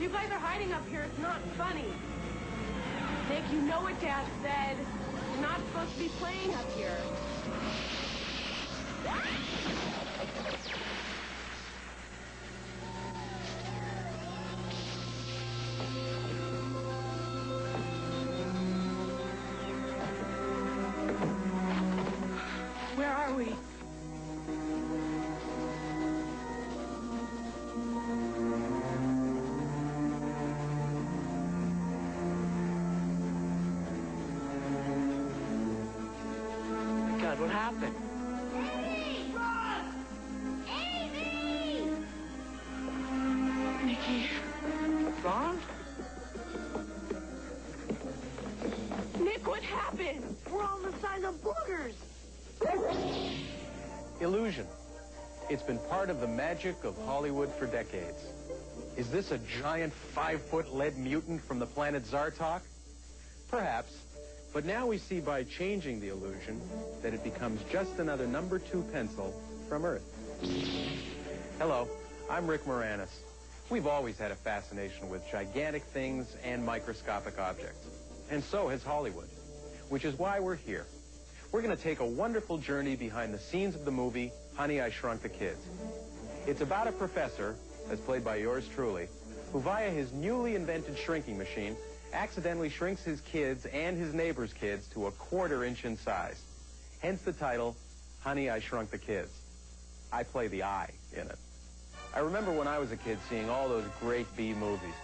You guys are hiding up here. It's not funny. Nick, you know what Dad said. You're not supposed to be playing up here. Where are we? God, what happened? Amy! Run! Amy! Nicky. Ron? Nick, what happened? We're all the size of boogers. Illusion. It's been part of the magic of Hollywood for decades. Is this a giant 5-foot lead mutant from the planet Zartok? Perhaps. But now we see by changing the illusion that it becomes just another number 2 pencil from Earth. Hello, I'm Rick Moranis. We've always had a fascination with gigantic things and microscopic objects. And so has Hollywood, which is why we're here. We're going to take a wonderful journey behind the scenes of the movie, Honey, I Shrunk the Kids. It's about a professor, as played by yours truly, who via his newly invented shrinking machine accidentally shrinks his kids and his neighbors' kids to a 1/4 inch in size. Hence the title, Honey, I Shrunk the Kids. I play the I in it. I remember when I was a kid seeing all those great B movies,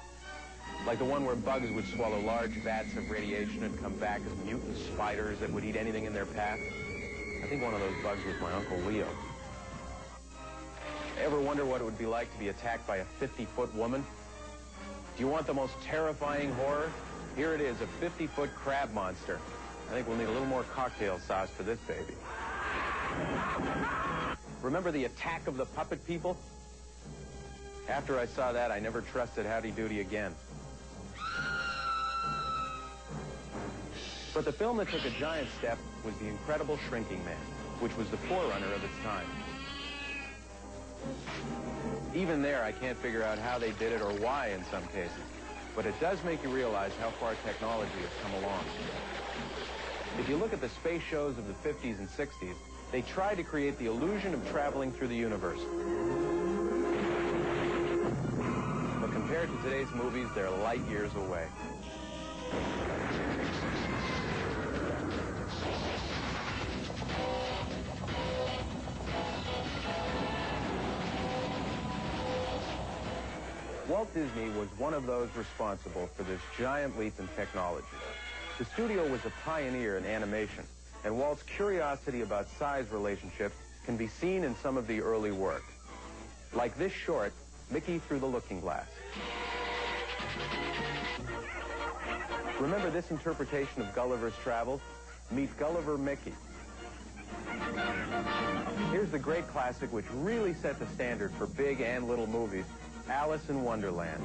like the one where bugs would swallow large vats of radiation and come back as mutant spiders that would eat anything in their path. I think one of those bugs was my Uncle Leo. Ever wonder what it would be like to be attacked by a 50-foot woman? Do you want the most terrifying horror? Here it is, a 50-foot crab monster. I think we'll need a little more cocktail sauce for this baby. Remember the Attack of the Puppet People? After I saw that, I never trusted Howdy Doody again. But the film that took a giant step was The Incredible Shrinking Man, which was the forerunner of its time. Even there, I can't figure out how they did it or why in some cases. But it does make you realize how far technology has come along. If you look at the space shows of the 50s and 60s, they tried to create the illusion of traveling through the universe. But compared to today's movies, they're light years away. Walt Disney was one of those responsible for this giant leap in technology. The studio was a pioneer in animation, and Walt's curiosity about size relationships can be seen in some of the early work. Like this short, Mickey Through the Looking Glass. Remember this interpretation of Gulliver's Travels? Meet Gulliver Mickey. Here's the great classic which really set the standard for big and little movies, Alice in Wonderland.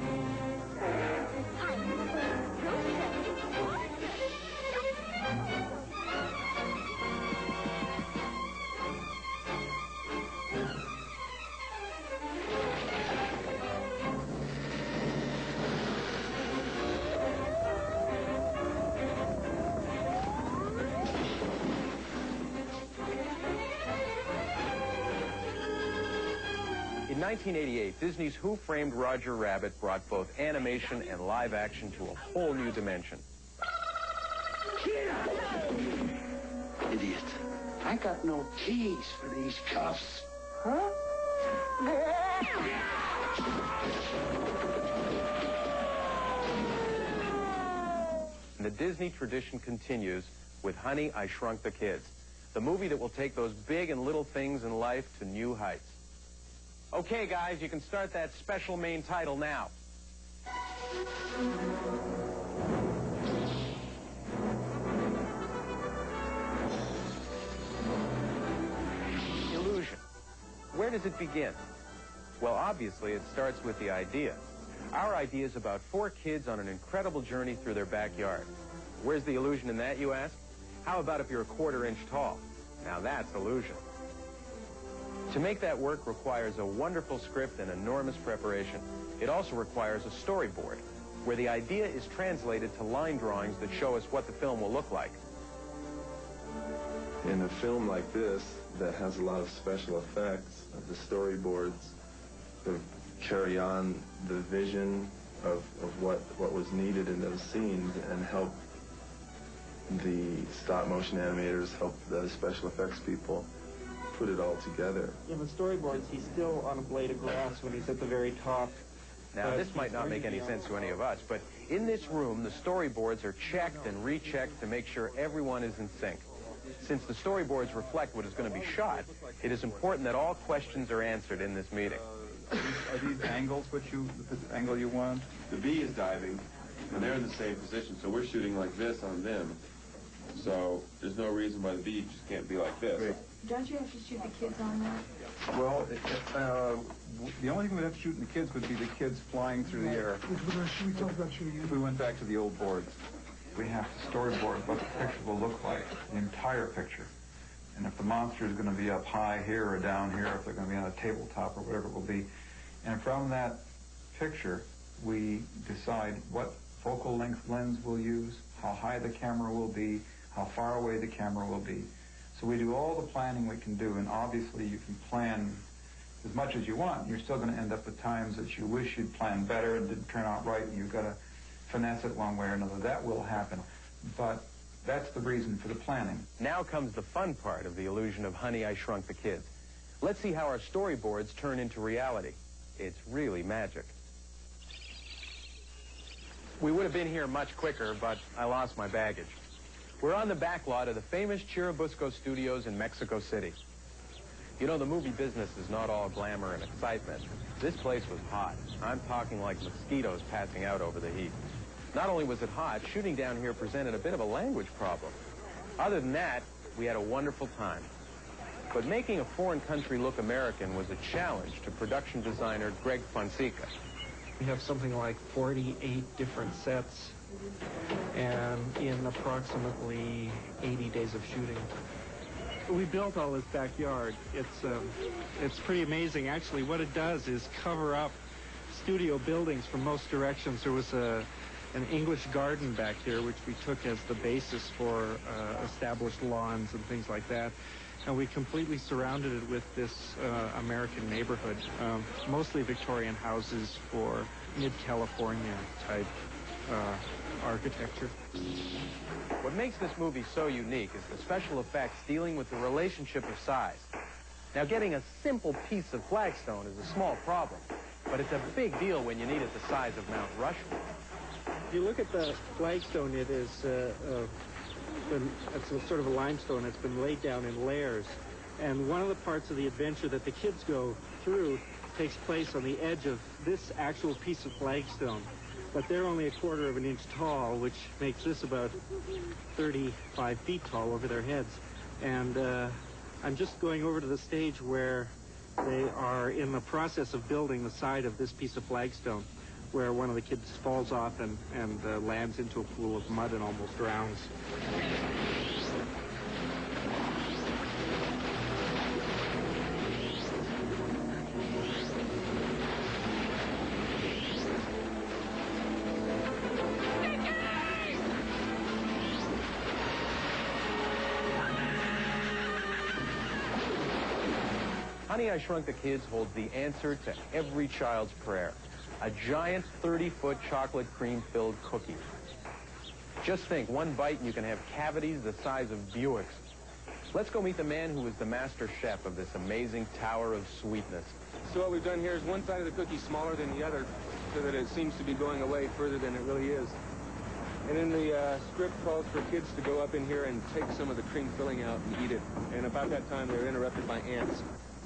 In 1988, Disney's Who Framed Roger Rabbit brought both animation and live action to a whole new dimension. Idiot. I got no keys for these cuffs. Huh? And the Disney tradition continues with Honey, I Shrunk the Kids, the movie that will take those big and little things in life to new heights. Okay, guys, you can start that special main title now. Illusion. Where does it begin? Well, obviously, it starts with the idea. Our idea is about 4 kids on an incredible journey through their backyard. Where's the illusion in that, you ask? How about if you're a 1/4 inch tall? Now that's illusion. To make that work requires a wonderful script and enormous preparation, It also requires a storyboard, where the idea is translated to line drawings that show us what the film will look like. In a film like this, that has a lot of special effects, the storyboards sort of carry on the vision of what was needed in those scenes and help the stop-motion animators, help the special effects people put it all together. In the storyboards, he's still on a blade of grass when he's at the very top. Now, this might not make any sense to any of us, but in this room, the storyboards are checked and rechecked to make sure everyone is in sync. Since the storyboards reflect what is going to be shot, it is important that all questions are answered in this meeting. Are these angles the angle you want? The bee is diving, and they're in the same position, so we're shooting like this on them. So there's no reason why the bee just can't be like this. Don't you have to shoot the kids on that? Well, the only thing we'd have to shoot in the kids would be the kids flying through the air. We talked about shooting. If we went back to the old boards, we have to storyboard what the picture will look like, the entire picture. And if the monster is going to be up high here or down here, if they're going to be on a tabletop or whatever it will be. And from that picture, we decide what focal length lens we'll use, how high the camera will be, how far away the camera will be. So we do all the planning we can do, and obviously you can plan as much as you want. You're still going to end up with times that you wish you'd planned better and didn't turn out right, and you've got to finesse it one way or another. That will happen. But that's the reason for the planning. Now comes the fun part of the illusion of Honey, I Shrunk the Kids. Let's see how our storyboards turn into reality. It's really magic. We would have been here much quicker, but I lost my baggage. We're on the back lot of the famous Churubusco Studios in Mexico City. You know, the movie business is not all glamour and excitement. This place was hot. I'm talking like mosquitoes passing out over the heat. Not only was it hot, shooting down here presented a bit of a language problem. Other than that, we had a wonderful time. But making a foreign country look American was a challenge to production designer Greg Fonseca. We have something like 48 different sets, and in approximately 80 days of shooting. We built all this backyard. It's pretty amazing. Actually, what it does is cover up studio buildings from most directions. There was an English garden back here, which we took as the basis for established lawns and things like that. And we completely surrounded it with this American neighborhood, mostly Victorian houses for mid-California type architecture. What makes this movie so unique is the special effects dealing with the relationship of size. Now, getting a simple piece of flagstone is a small problem, but it's a big deal when you need it the size of Mount Rushmore. If you look at the flagstone, it is it's a sort of a limestone. It's been laid down in layers. And one of the parts of the adventure that the kids go through takes place on the edge of this actual piece of flagstone. But they're only 1/4 of an inch tall, which makes this about 35 feet tall over their heads. And I'm just going over to the stage where they are in the process of building the side of this piece of flagstone, where one of the kids falls off and lands into a pool of mud and almost drowns. Honey, I Shrunk the Kids holds the answer to every child's prayer. A giant 30-foot chocolate cream-filled cookie. Just think, one bite and you can have cavities the size of Buicks. Let's go meet the man who is the master chef of this amazing tower of sweetness. So what we've done here is one side of the cookie smaller than the other, so that it seems to be going away further than it really is. And then the script calls for kids to go up in here and take some of the cream filling out and eat it. And about that time, they were interrupted by ants.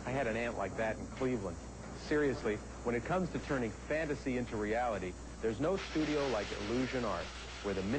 I had an aunt like that in Cleveland. Seriously, when it comes to turning fantasy into reality, there's no studio like Illusion Art, where the minute